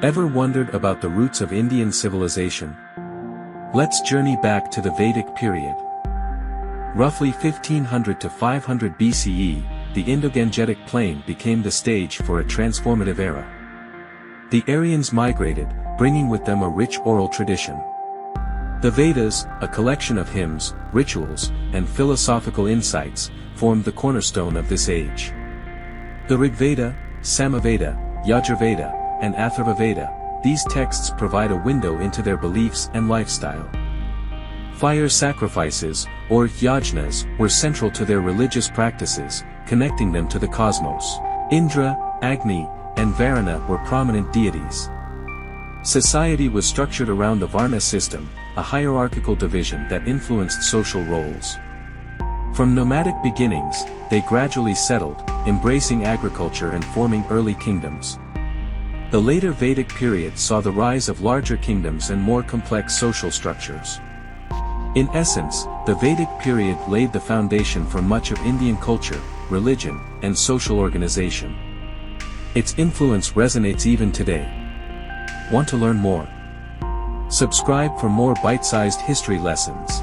Ever wondered about the roots of Indian civilization? Let's journey back to the Vedic period. Roughly 1500 to 500 BCE, the Indo-Gangetic Plain became the stage for a transformative era. The Aryans migrated, bringing with them a rich oral tradition. The Vedas, a collection of hymns, rituals, and philosophical insights, formed the cornerstone of this age. The Rigveda, Samaveda, Yajurveda, and Atharvaveda, these texts provide a window into their beliefs and lifestyle. Fire sacrifices, or yajnas, were central to their religious practices, connecting them to the cosmos. Indra, Agni, and Varuna were prominent deities. Society was structured around the Varna system, a hierarchical division that influenced social roles. From nomadic beginnings, they gradually settled, embracing agriculture and forming early kingdoms. The later Vedic period saw the rise of larger kingdoms and more complex social structures. In essence, the Vedic period laid the foundation for much of Indian culture, religion, and social organization. Its influence resonates even today. Want to learn more? Subscribe for more bite-sized history lessons.